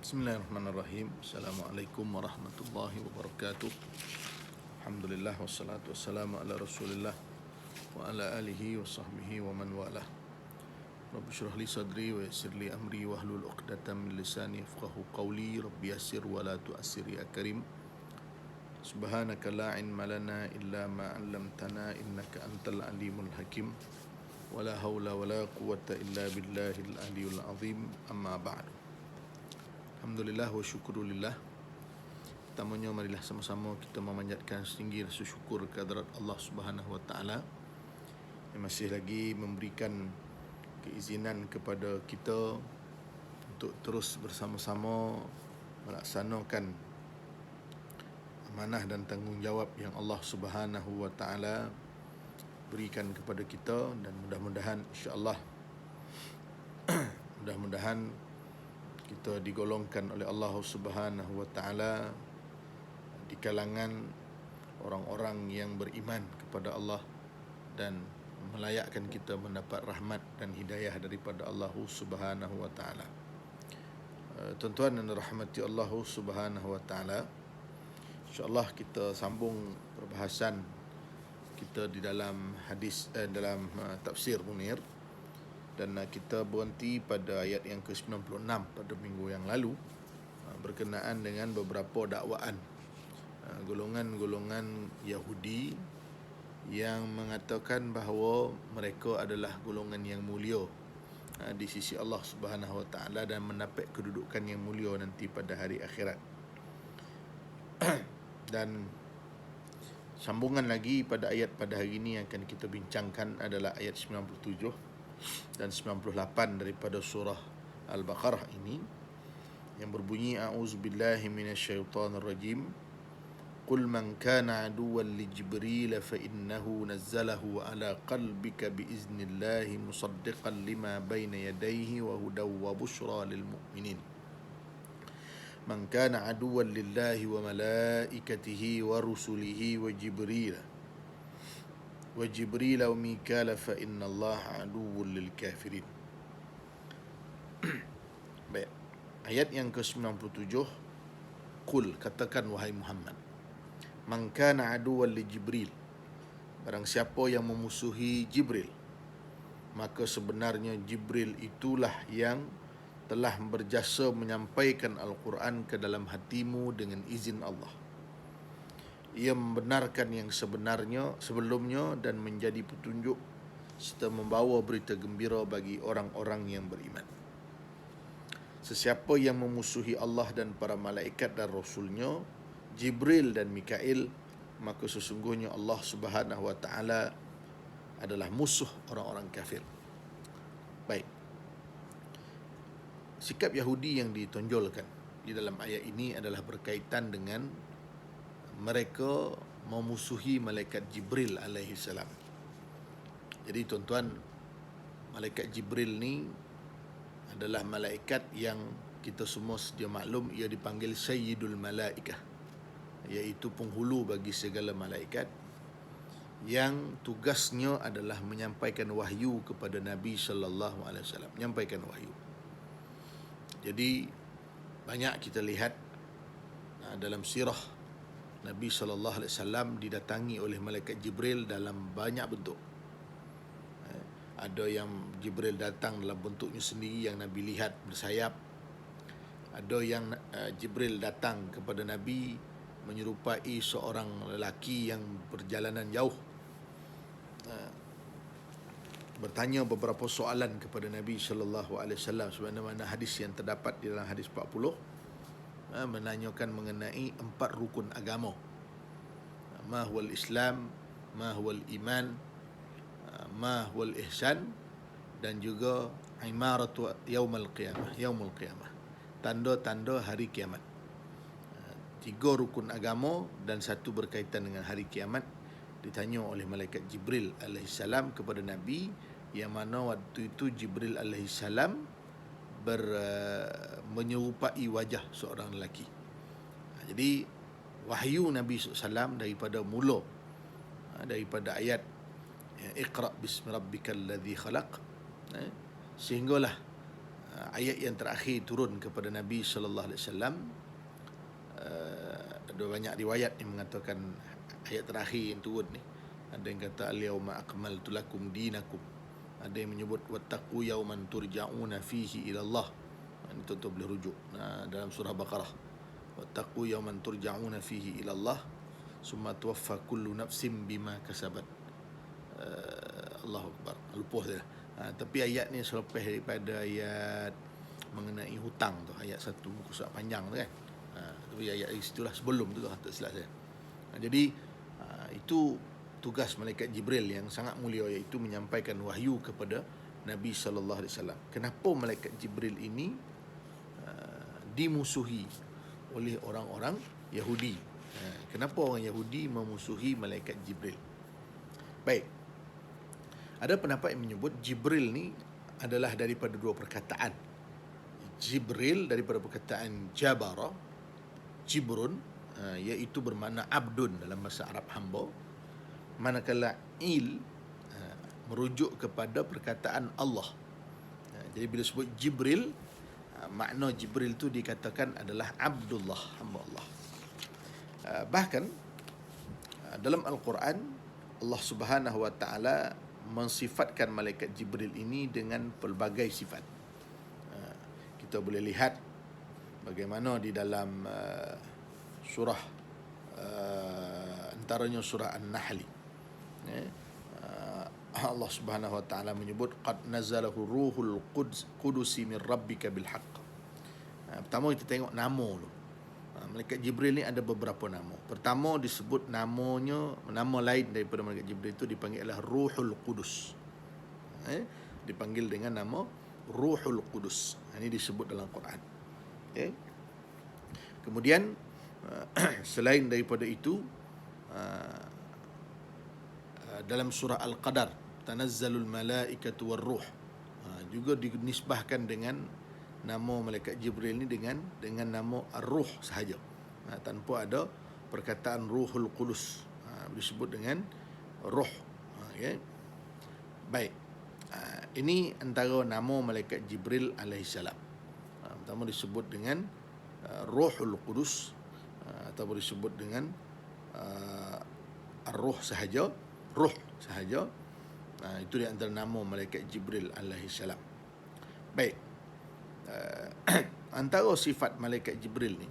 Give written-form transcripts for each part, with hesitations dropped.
Bismillahirrahmanirrahim. Assalamualaikum warahmatullahi wabarakatuh. Alhamdulillah wassalatu wassalamu ala Rasulillah wa ala alihi wa sahbihi wa man walah. Rabbi shrah li sadri wa yassir li amri wa hlul 'uqdatam min lisani yafqahu qawli. Rabbi yassir wa la tu'assir ya karim. Subhanaka la ilma lana illa ma 'allamtana innaka antal alimul hakim. Wala haula wala quwwata illa billahil aliyyil azim. Amma ba'du. Alhamdulillah wa syukurulillah. Pertamanya marilah sama-sama kita memanjatkan setinggi rasa syukur kehadrat Allah Subhanahu wa taala yang masih lagi memberikan keizinan kepada kita untuk terus bersama-sama melaksanakan amanah dan tanggungjawab yang Allah Subhanahu wa taala berikan kepada kita, dan mudah-mudahan insya-Allah kita digolongkan oleh Allah Subhanahu wa taala di kalangan orang-orang yang beriman kepada Allah dan melayakkan kita mendapat rahmat dan hidayah daripada Allah Subhanahu wa taala. Tuan-tuan dan rahmati Allah Subhanahu wa taala, insya-Allah kita sambung perbahasan kita di dalam tafsir Munir. Dan kita berhenti pada ayat yang ke-96 pada minggu yang lalu berkenaan dengan beberapa dakwaan golongan-golongan Yahudi yang mengatakan bahawa mereka adalah golongan yang mulia di sisi Allah Subhanahu wa taala dan mendapat kedudukan yang mulia nanti pada hari akhirat. Dan sambungan lagi pada ayat pada hari ini yang akan kita bincangkan adalah ayat 97 dan 98 daripada surah Al-Baqarah ini yang berbunyi a'udzubillahi minasyaitonirrajim. Qul man kana aduwwan li Jibril fa innahu nazzalahu ala qalbika biiznillahi musaddiqan lima baina yadayhi wa hudaw wa bushra lil mu'minin. Man kana aduwwan lillahi wa malaikatihi wa rusulihi wa Jibril wa Mikal fa inna Allah aduwwul lil kafirin. Baik. Ayat yang ke-97, Qul, katakan wahai Muhammad, man kana aduwwan li Jibril, barang siapa yang memusuhi Jibril, maka sebenarnya Jibril itulah yang telah berjasa menyampaikan Al-Quran ke dalam hatimu dengan izin Allah. Ia membenarkan yang sebenarnya sebelumnya dan menjadi petunjuk serta membawa berita gembira bagi orang-orang yang beriman. Sesiapa yang memusuhi Allah dan para malaikat dan Rasulnya, Jibril dan Mikail, maka sesungguhnya Allah Subhanahu wa taala adalah musuh orang-orang kafir. Baik. Sikap Yahudi yang ditonjolkan di dalam ayat ini adalah berkaitan dengan mereka memusuhi malaikat Jibril alaihi salam. Jadi tuan-tuan, malaikat Jibril ni adalah malaikat yang kita semua sedia maklum ia dipanggil Sayyidul Malaikah, iaitu penghulu bagi segala malaikat yang tugasnya adalah menyampaikan wahyu kepada Nabi sallallahu alaihi wasallam, menyampaikan wahyu. Jadi banyak kita lihat dalam sirah Nabi SAW didatangi oleh malaikat Jibril dalam banyak bentuk. Ada yang Jibril datang dalam bentuknya sendiri yang Nabi lihat bersayap. Ada yang Jibril datang kepada Nabi menyerupai seorang lelaki yang perjalanan jauh, bertanya beberapa soalan kepada Nabi SAW, sebagaimana hadis yang terdapat di dalam hadis 40, menanyakan mengenai 4 rukun agama. Ma huwal Islam, ma huwal iman, ma huwal ihsan, dan juga imaratu yaumul qiyamah, tanda-tanda hari kiamat. 3 rukun agama dan 1 berkaitan dengan hari kiamat ditanya oleh malaikat Jibril alaihissalam kepada Nabi, yang mana waktu itu Jibril alaihissalam menyerupai wajah seorang lelaki. Jadi wahyu Nabi SAW daripada mula, daripada ayat Iqra' bismi rabbikal ladzi khalaq, sehinggalah ayat yang terakhir turun kepada Nabi sallallahu alaihi wasallam. Ada banyak riwayat yang mengatakan ayat terakhir yang turun ni, ada yang kata al-yauma akmaltu lakum dinakum, ada yang menyebut wattaqu yauman turja'una fihi ila Allah. Ini tuan-tuan boleh rujuk dalam surah Baqarah, wattaqu yauman turja'una fihi ila Allah summa tuwaffa kullu nafsin bima kasabat. Allahu Akbar, lupa saya. Tapi ayat ni selepas daripada ayat mengenai hutang tu, ayat 1 muka surat panjang tu kan. Tapi ayat itulah sebelum tu tak silap saya. Jadi itu tugas malaikat Jibril yang sangat mulia, iaitu menyampaikan wahyu kepada Nabi sallallahu alaihi wasallam. Kenapa malaikat Jibril ini dimusuhi oleh orang-orang Yahudi? Kenapa orang Yahudi memusuhi malaikat Jibril? Baik. Ada pendapat yang menyebut Jibril ni adalah daripada dua perkataan. Jibril daripada perkataan Jabara, Jibrun, iaitu bermakna abdun dalam bahasa Arab, hamba. Manakala merujuk kepada perkataan Allah. Jadi bila sebut Jibril, makna Jibril tu dikatakan adalah Abdullah, hamba Allah. Bahkan dalam Al-Quran, Allah Subhanahu wa taala mensifatkan malaikat Jibril ini dengan pelbagai sifat. Kita boleh lihat bagaimana di dalam surah antaranya surah An-Nahl. Allah Subhanahu wa taala menyebut qad nazalahu ruhul qudusi min rabbika bil haqq. Pertama kita tengok nama dulu. Malaikat Jibril ni ada beberapa nama. Pertama disebut namanya, nama lain daripada malaikat Jibril itu dipanggil adalah Ruhul Qudus. Dipanggil dengan nama Ruhul Qudus. Ini disebut dalam Quran. Kemudian selain daripada itu, dalam surah Al-Qadar, tanazzalul malaikatu war-ruh, juga dinisbahkan dengan nama malaikat Jibril ni dengan nama Ar-Ruh sahaja, tanpa ada perkataan Ruhul Qudus, disebut dengan Ruh. Baik, ini antara nama malaikat Jibril alaihissalam. Pertama disebut dengan Ruhul Qudus, atau disebut dengan Ar-Ruh sahaja, Ruh sahaja. Itu di antara nama malaikat Jibril alaihissalam. Baik. Antara sifat malaikat Jibril ni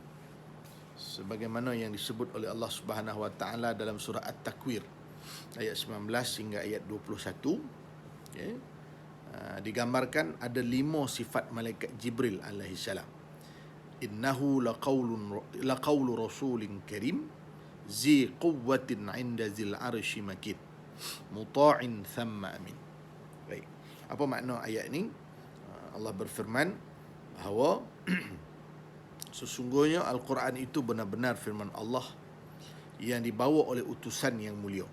sebagaimana yang disebut oleh Allah Subhanahu wa taala dalam surah At-Takwir ayat 19 hingga ayat 21, digambarkan ada 5 sifat malaikat Jibril alaihi salam. Innahu laqawlu rasulin karim zi quwwatin 'inda zil 'arsy makin muta'in thamma amin. Baik. Apa makna ayat ini? Allah berfirman bahawa sesungguhnya Al-Quran itu benar-benar firman Allah yang dibawa oleh utusan yang mulia.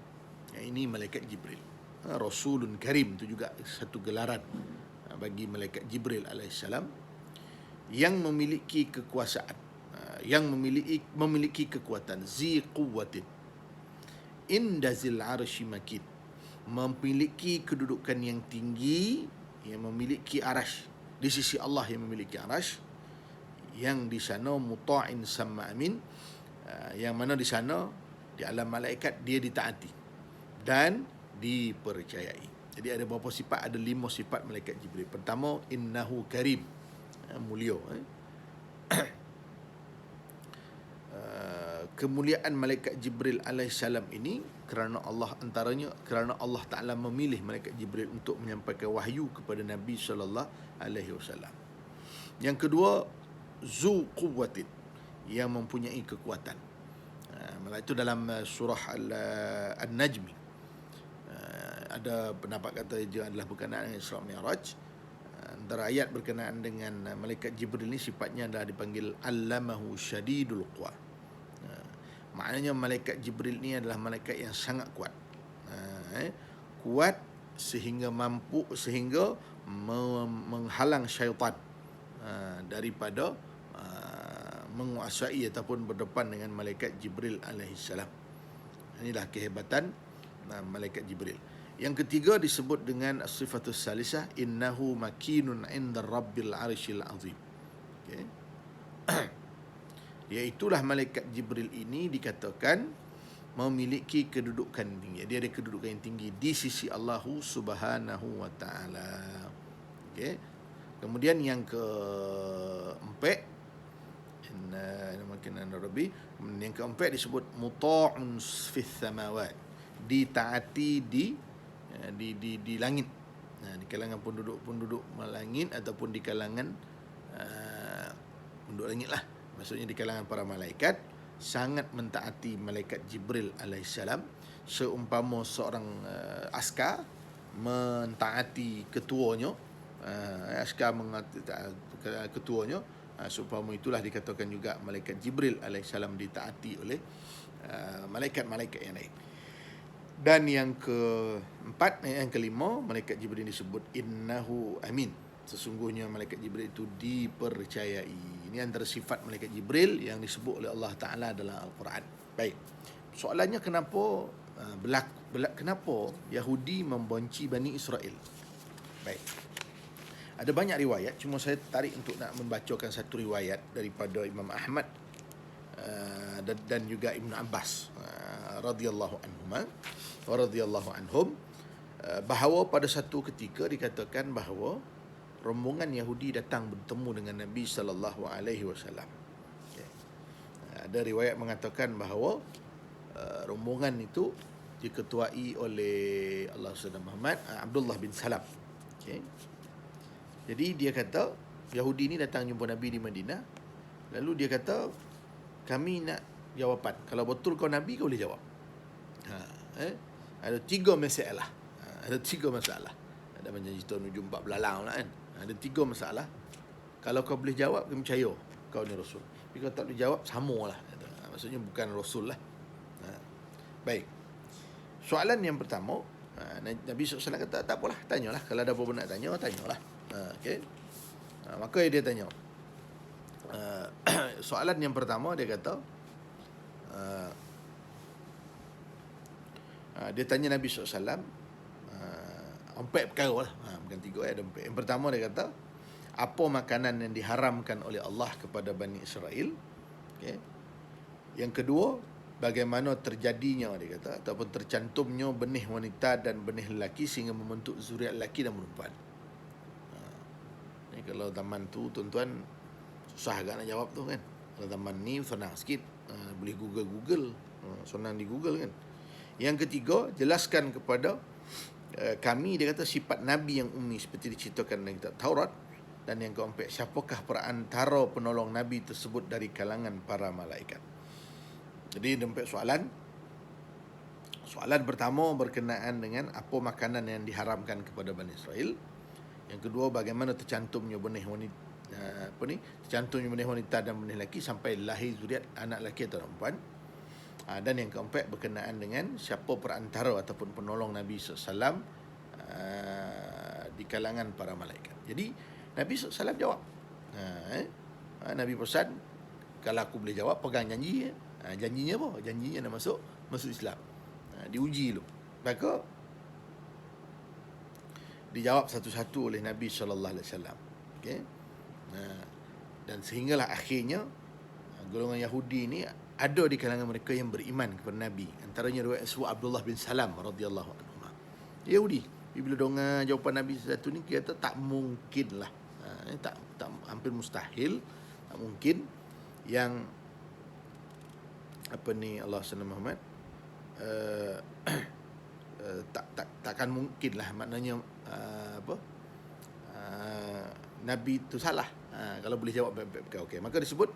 Ini malaikat Jibril. Rasulun Karim itu juga satu gelaran bagi malaikat Jibril alaihissalam, yang memiliki kekuasaan, yang memiliki kekuatan, zi quwwatin inda zil arsy makin, memiliki kedudukan yang tinggi, yang memiliki arash, di sisi Allah yang memiliki arash, yang di sana muta'in sama amin, yang mana di sana di alam malaikat dia ditaati dan dipercayai. Jadi ada beberapa sifat, ada 5 sifat malaikat Jibril. Pertama, innahu karim, mulia. Kemuliaan malaikat Jibril alaihissalam ini kerana Allah, antaranya kerana Allah Ta'ala memilih malaikat Jibril untuk menyampaikan wahyu kepada Nabi sallallahu alaihi wasallam. Yang kedua, zu quwwatin, yang mempunyai kekuatan. Itu dalam surah An-Najm. Ada pendapat kata dia adalah berkenaan dengan Isra Mi'raj. Antara ayat berkenaan dengan malaikat Jibril ni sifatnya adalah dipanggil allamahu syadidul quwa. Maknanya malaikat Jibril ni adalah malaikat yang sangat kuat. Kuat sehingga menghalang syaitan daripada menguasai ataupun berdepan dengan malaikat Jibril alaihissalam. Inilah kehebatan malaikat Jibril. Yang ketiga disebut dengan as-sifatus salisah, innahu makinun 'inda rabbil 'arsyil 'azim. Okey. Iaitulah malaikat Jibril ini dikatakan memiliki kedudukan tinggi. Dia ada kedudukan yang tinggi di sisi Allah Subhanahu wa taala. Okey. Kemudian yang keempat, yang keempat disebut muta'un fis samawat, ditaati di langit. Di kalangan penduduk langit ataupun di kalangan penduduk langit lah. Maksudnya di kalangan para malaikat sangat mentaati malaikat Jibril alaihissalam, seumpama seorang askar mentaati ketuanya, ketuanya, seumpama itulah dikatakan juga malaikat Jibril alaihissalam ditaati oleh malaikat-malaikat yang lain. Dan yang kelima, malaikat Jibril disebut innahu amin. Sesungguhnya malaikat Jibril itu dipercayai. Ini antara sifat malaikat Jibril yang disebut oleh Allah Ta'ala dalam Al-Quran. Baik. Soalannya kenapa kenapa Yahudi membenci Bani Israel? Baik. Ada banyak riwayat, cuma saya tarik untuk nak membacakan satu riwayat daripada Imam Ahmad dan juga Ibn Abbas radhiyallahu anhum, bahawa pada satu ketika dikatakan bahawa rombongan Yahudi datang bertemu dengan Nabi sallallahu alaihi wasallam. Ada riwayat mengatakan bahawa rombongan itu diketuai oleh Allah Subhanahu Muhammad Abdullah bin Salam. Okay. Jadi dia kata Yahudi ni datang jumpa Nabi di Madinah. Lalu dia kata, kami nak jawapan. Kalau betul kau Nabi, kau boleh jawab. Ada tiga masalah. Ada macam cerita nujum 4 belalang lah kan. Ada 3 masalah. Kalau kau boleh jawab, kami percaya kau ni Rasul. Tapi kalau tak boleh jawab, sama lah. Maksudnya bukan Rasul lah. Baik. Soalan yang pertama, Nabi SAW kata, tak apalah, tanyalah. Kalau ada apa-apa nak tanya, tanyalah. Okay. Maka dia tanya. Soalan yang pertama, dia kata, dia tanya Nabi SAW 4 perkara lah, bukan 3, ada 4. Yang pertama dia kata, apa makanan yang diharamkan oleh Allah kepada Bani Israel? Okay. Yang kedua, bagaimana terjadinya, dia kata, ataupun tercantumnya benih wanita dan benih lelaki sehingga membentuk zuriat lelaki dan perempuan. Ni kalau zaman tu tuan-tuan susah agak nak jawab tu kan. Kalau zaman ni senang sikit, boleh Google, senang di Google kan. Yang ketiga, jelaskan kepada kami, dia kata, sifat Nabi yang ummi seperti diceritakan dalam kitab Taurat. Dan yang keempat, siapakah perantara penolong Nabi tersebut dari kalangan para malaikat. Jadi ada 4 soalan. Soalan pertama berkenaan dengan apa makanan yang diharamkan kepada Bani Israel. Yang kedua, bagaimana tercantumnya benih wanita dan benih lelaki sampai lahir zuriat anak lelaki atau perempuan. Dan yang keempat berkenaan dengan siapa perantara ataupun penolong Nabi SAW di kalangan para malaikat. Jadi Nabi SAW jawab. Nabi pesan, kalau aku boleh jawab, pegang janji. Janjinya apa? Janjinya nak masuk Islam. Diuji dulu. Maka dijawab satu-satu oleh Nabi SAW. Okay? Dan sehinggalah akhirnya golongan Yahudi ni ada di kalangan mereka yang beriman kepada Nabi. Antaranya riwayat Abdullah bin Salam radhiyallahu anhu. Yahudi, bila dengar jawapan Nabi satu ni, kata tak mungkin lah. Tak hampir mustahil, tak mungkin yang Allah SWT Muhammad takkan mungkin lah, maknanya Nabi itu salah. Kalau boleh jawab baik-baik, okey. Maka disebut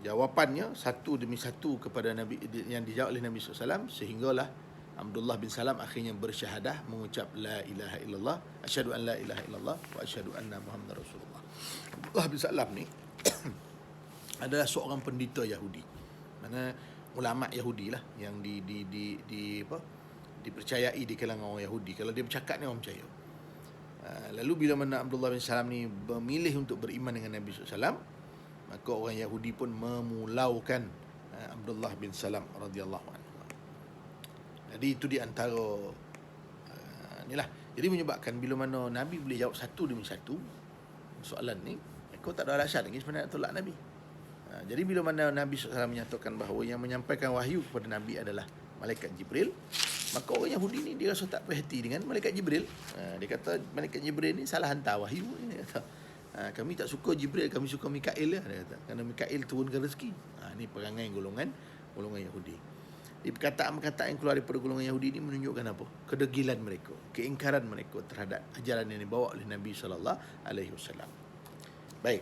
jawapannya satu demi satu kepada Nabi yang dijawab oleh Nabi SAW, sehinggalah Abdullah bin Salam akhirnya bersyahadah, mengucap la ilaha illallah, asyhadu an la ilaha illallah wa asyhadu anna Muhammadar Rasulullah. Abdullah bin Salam ni adalah seorang pendeta Yahudi. Mana ulama Yahudi lah yang dipercayai di kalangan orang Yahudi. Kalau dia bercakap ni orang percaya. Lalu bila mana Abdullah bin Salam ni memilih untuk beriman dengan Nabi SAW, maka orang Yahudi pun memulaukan Abdullah bin Salam radhiyallahu anhu. Jadi itu di antara inilah. Jadi menyebabkan bila mana Nabi boleh jawab satu demi satu soalan ni, kau tak ada alasan lagi sebenarnya tolak Nabi. Jadi bila mana Nabi SAW menyatakan bahawa yang menyampaikan wahyu kepada Nabi adalah Malaikat Jibril, maka orang Yahudi ni dia rasa tak berhati dengan Malaikat Jibril. Dia kata Malaikat Jibril ni salah hantar wahyu. Dia kata, kami tak suka Jibril, kami suka Mikail lah. Dia kata, kerana Mikail turunkan rezeki. Ini perangai golongan Yahudi. Di perkataan-perkataan yang keluar daripada golongan Yahudi ini menunjukkan apa? Kedegilan mereka, keingkaran mereka terhadap ajaran yang dibawa oleh Nabi SAW. Baik.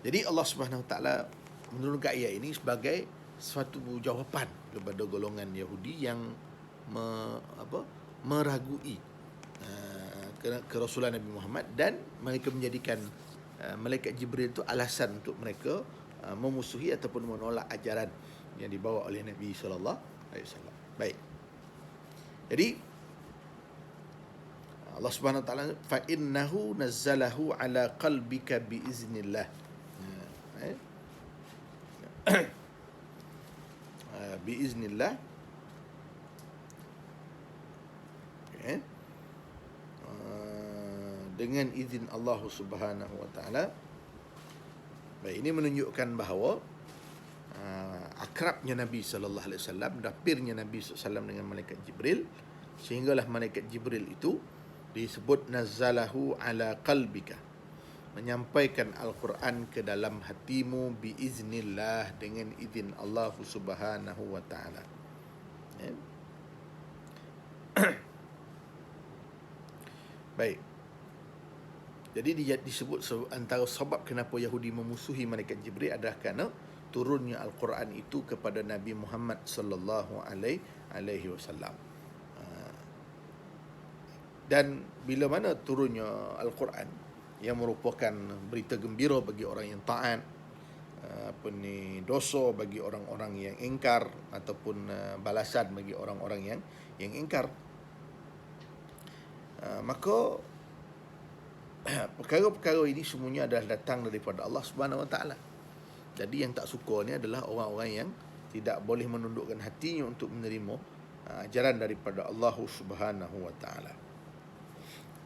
Jadi Allah Subhanahu Wa Taala menurunkan ayat ini sebagai suatu jawapan kepada golongan Yahudi yang meragui kerasulan Nabi Muhammad, dan mereka menjadikan Malaikat Jibril itu alasan untuk mereka memusuhi ataupun menolak ajaran yang dibawa oleh Nabi sallallahu alaihi wasallam. Baik. Jadi Allah Subhanahu wa taala fa innahu nazzalahu ala qalbika bi iznillah. Bi iznillah. Dengan izin Allah Subhanahu wa taala. Baik, ini menunjukkan bahawa akrabnya Nabi sallallahu alaihi wasallam, dapirnya Nabi sallallahu alaihi wasallam dengan malaikat Jibril, sehinggalah malaikat Jibril itu disebut nazzalahu ala qalbika, menyampaikan Al-Quran ke dalam hatimu biiznillah, dengan izin Allah Subhanahu wa taala. Baik. Jadi disebut antara sebab kenapa Yahudi memusuhi malaikat Jibril adalah kerana turunnya Al-Quran itu kepada Nabi Muhammad sallallahu alaihi wasallam. Dan bila mana turunnya Al-Quran yang merupakan berita gembira bagi orang yang taat, dosa bagi orang-orang yang ingkar, ataupun balasan bagi orang-orang yang ingkar, maka perkara-perkara ini semuanya adalah datang daripada Allah Subhanahu Wa Taala. Jadi yang tak suka ni adalah orang-orang yang tidak boleh menundukkan hatinya untuk menerima ajaran daripada Allah Subhanahu Wa Taala.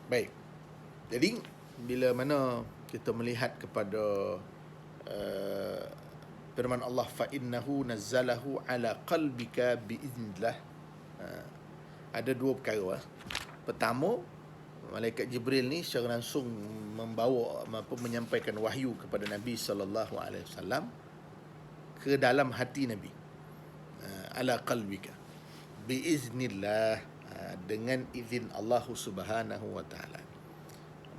Baik. Jadi bila mana kita melihat kepada firman Allah fa innahu nazzalahu ala qalbika biiznillah, ada dua perkara. Pertama, malaikat Jibril ni secara langsung menyampaikan wahyu kepada Nabi sallallahu alaihi wasallam ke dalam hati Nabi. Ala qalbika biiznillah, dengan izin Allah Subhanahu wa taala.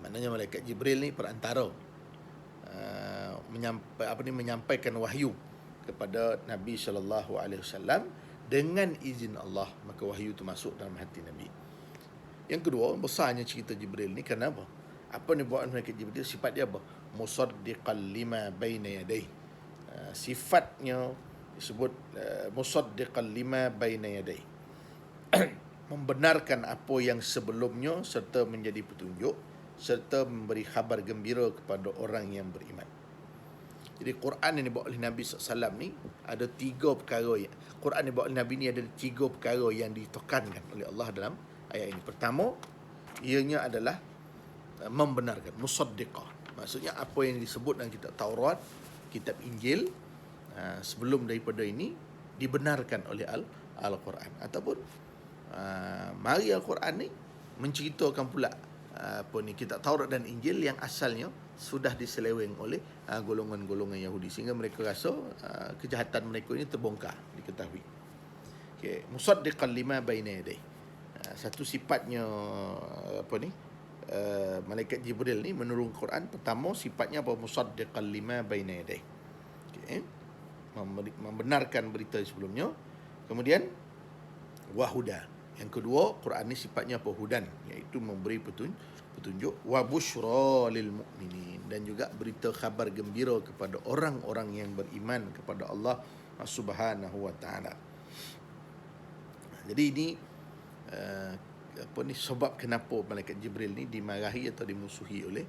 Maknanya malaikat Jibril ni perantara menyampaikan wahyu kepada Nabi sallallahu alaihi wasallam dengan izin Allah, maka wahyu itu masuk dalam hati Nabi. Yang kedua, besarnya cerita Jibril ni kerana apa? Apa ni buat malaikat Jibril? Sifat dia apa? Musaddiqan lima baina yadayhi. Sifatnya disebut musaddiqan lima baina yadayhi. Membenarkan apa yang sebelumnya serta menjadi petunjuk, serta memberi khabar gembira kepada orang yang beriman. Jadi Quran yang dibawa oleh Nabi SAW ni ada tiga perkara. Quran yang dibawa oleh Nabi ni ada tiga perkara yang ditekankan oleh Allah dalam ayat ini. Pertama, ianya adalah membenarkan, musaddiqah. Maksudnya apa yang disebut dalam kitab Taurat, kitab Injil, sebelum daripada ini dibenarkan oleh Al-Quran. Ataupun mari Al-Quran ni menceritakan pula kitab Taurat dan Injil yang asalnya sudah diseleweng oleh golongan-golongan Yahudi, sehingga mereka rasa kejahatan mereka ini terbongkar, diketahui. Okay. Musaddiqan lima baina yadayhi. Satu sifatnya malaikat Jibril ni menurun Quran, pertama sifatnya apa? Musaddiqan lima baina yadayhi. Okay. Membenarkan berita sebelumnya. Kemudian wahuda. Yang kedua, Quran ni sifatnya apa? Hudan, iaitu memberi petunjuk. Wa busyra lil mu'minin, dan juga berita khabar gembira kepada orang-orang yang beriman kepada Allah Subhanahu wa taala. Jadi ini sebab kenapa malaikat Jibril ni dimarahi atau dimusuhi oleh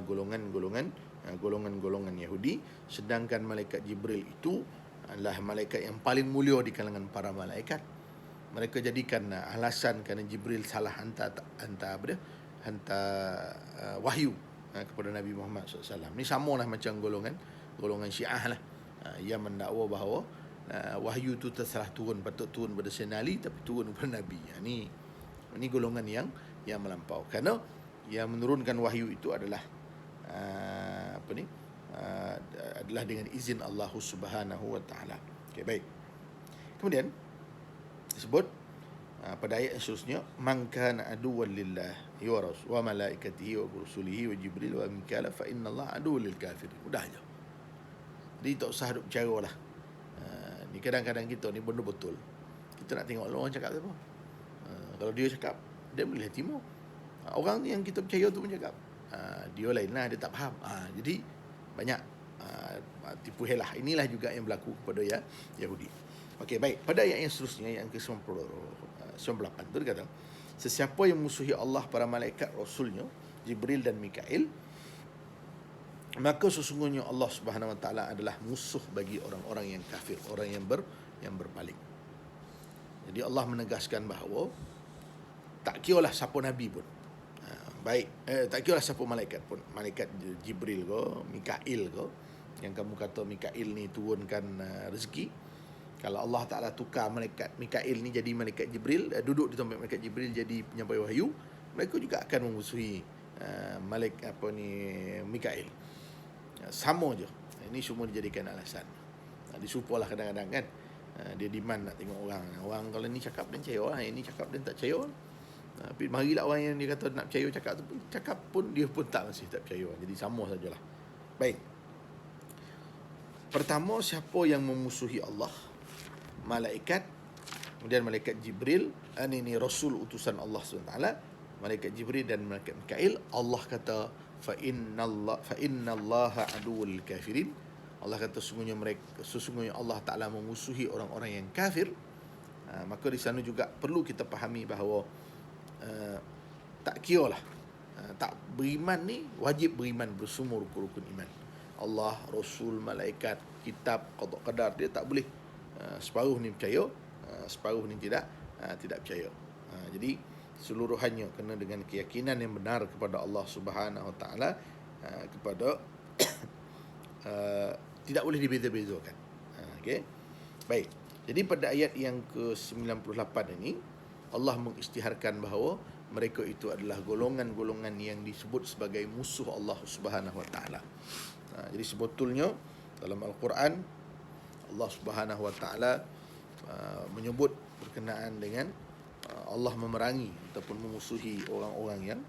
golongan-golongan Yahudi, sedangkan malaikat Jibril itu adalah malaikat yang paling mulia di kalangan para malaikat. mereka jadikan alasan kerana Jibril salah hantar wahyu kepada Nabi Muhammad SAW. Ni sama lah macam golongan Syiah lah, yang mendakwa bahawa wahyu tu tersalah turun, patut turun pada Sayyidina Ali tapi turun kepada Nabi. Ini golongan yang melampau, kerana yang menurunkan wahyu itu adalah adalah dengan izin Allah Subhanahu wa taala. Okey, baik. Kemudian disebut pada ayat yang seterusnya, man kana aduwwan lillahi wa rasul wa malaikatihi wa rusulihi wa jibril wa mikala fa innallaha aduwwul lil kafirin. Mudah je. Jadi tak usah duk bercara lah. Ni kadang-kadang kita ni benda betul. Kita nak tengok orang cakap apa. Kalau dia cakap, dia boleh terima. Orang yang kita percaya tu pun cakap, dia lain lah, dia tak faham. Jadi banyak tipu helah. Inilah juga yang berlaku kepada Yahudi. Okey, baik. Pada ayat yang seterusnya, yang ke-98 tu dia kata, sesiapa yang musuhi Allah, para malaikat, rasulnya, Jibril dan Mikail, maka sesungguhnya Allah Subhanahu wa taala adalah musuh bagi orang-orang yang kafir, orang yang berpaling. Jadi Allah menegaskan bahawa tak kiralah siapa nabi pun. Tak kiralah siapa malaikat pun, malaikat Jibril ke, Mikail ke, yang kamu kata Mikail ni turunkan rezeki. Kalau Allah Ta'ala tukar malaikat Mikail ni jadi malaikat Jibril, duduk di tempat malaikat Jibril jadi penyampai wahyu, mereka juga akan memusuhi Mikail. Sama je. Ini semua dijadikan alasan. Disupalah kadang-kadang kan, dia demand nak tengok orang kalau ni cakap dia percaya lah, ini cakap dia tak percaya. Tapi marilah orang yang dia kata nak percaya cakap pun dia pun masih tak percaya. Jadi sama sajalah. Baik. Pertama, siapa yang memusuhi Allah? Malaikat, kemudian malaikat Jibril, ini rasul utusan Allah SWT, malaikat Jibril dan malaikat Mikail. Allah kata fa innallaha aduwwul kafirin. Allah kata sesungguhnya Allah Ta'ala memusuhi orang-orang yang kafir. Maka di sana juga perlu kita fahami bahawa tak kira lah, tak beriman ni wajib beriman bersemua rukun-rukun iman. Allah, Rasul, malaikat, kitab, qada qadar, dia tak boleh separuh ni percaya, separuh ni tidak percaya. Jadi seluruhannya kena dengan keyakinan yang benar kepada Allah Subhanahu Wa Taala, kepada tidak boleh dibeza-bezakan. Okey. Baik. Jadi pada ayat yang ke-98 ini Allah mengisytiharkan bahawa mereka itu adalah golongan-golongan yang disebut sebagai musuh Allah Subhanahu Wa Taala. Jadi sebetulnya dalam Al-Quran Allah Subhanahu Wa Taala menyebut berkenaan dengan Allah memerangi ataupun memusuhi orang-orang yang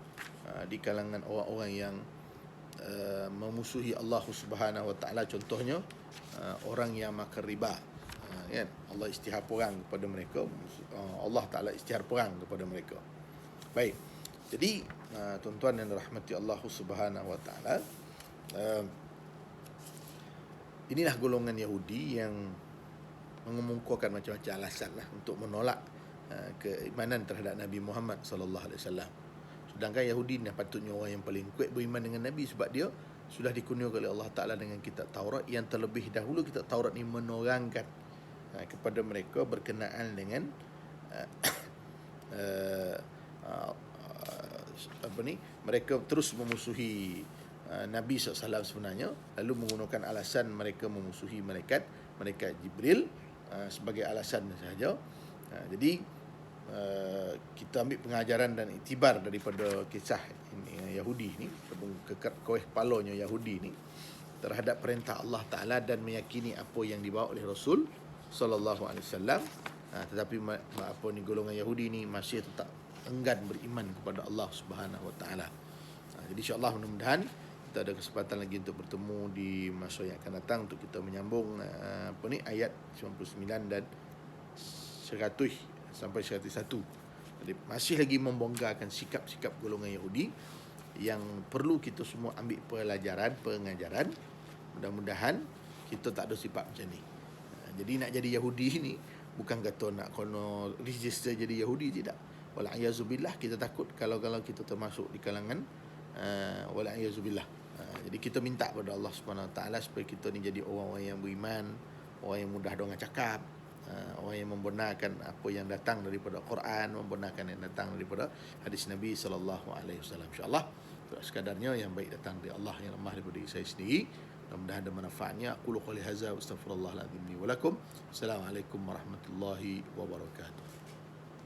di kalangan orang-orang yang memusuhi Allah Subhanahu Wa Taala. Contohnya orang yang makan riba, kan? Allah isytihar perang kepada mereka. Allah Taala isytihar perang kepada mereka. Baik. Jadi tuan-tuan yang dirahmati Allah Subhanahu Wa Taala, inilah golongan Yahudi yang mengemukakan macam-macam alasan lah untuk menolak keimanan terhadap Nabi Muhammad sallallahu alaihi wasallam. Sedangkan Yahudi ni patutnya orang yang paling kuat beriman dengan Nabi, sebab dia sudah dikurniakan oleh Allah Taala dengan kitab Taurat, yang terlebih dahulu kitab Taurat ni menerangkan kepada mereka berkenaan dengan mereka terus memusuhi Nabi SAW sebenarnya, lalu menggunakan alasan mereka memusuhi malaikat Jibril sebagai alasan sahaja. Jadi kita ambil pengajaran dan iktibar daripada kisah ini, Yahudi ni, kekeh kepalanya Yahudi ni terhadap perintah Allah Ta'ala dan meyakini apa yang dibawa oleh Rasul sallallahu alaihi wasallam. Tetapi golongan Yahudi ni masih tetap enggan beriman kepada Allah Subhanahu Wa Taala. Jadi insya-Allah mudah-mudahan kita ada kesempatan lagi untuk bertemu di masa yang akan datang untuk kita menyambung ayat 99 dan 100 sampai 101. Jadi masih lagi membongkarkan sikap-sikap golongan Yahudi yang perlu kita semua ambil pengajaran. Mudah-mudahan kita tak ada sifat macam ni. Jadi nak jadi Yahudi ni bukan kata nak kono register jadi Yahudi, tidak. Wala'iyyazubillah, kita takut kalau kita termasuk di kalangan wala'iyyazubillah. Jadi kita minta pada Allah Subhanahu Wa Taala supaya kita ni jadi orang-orang yang beriman, orang yang mudah dengar cakap, orang yang membenarkan apa yang datang daripada Quran, membenarkan yang datang daripada hadis Nabi sallallahu alaihi wasallam. Insya-Allah sekadarnya yang baik datang dari Allah, yang lemah daripada diri saya sendiri. Mudah-mudahan ada manfaatnya. Aqulu qouli hadza wa astaghfirullahal azim li wa lakum. Assalamualaikum warahmatullahi wabarakatuh.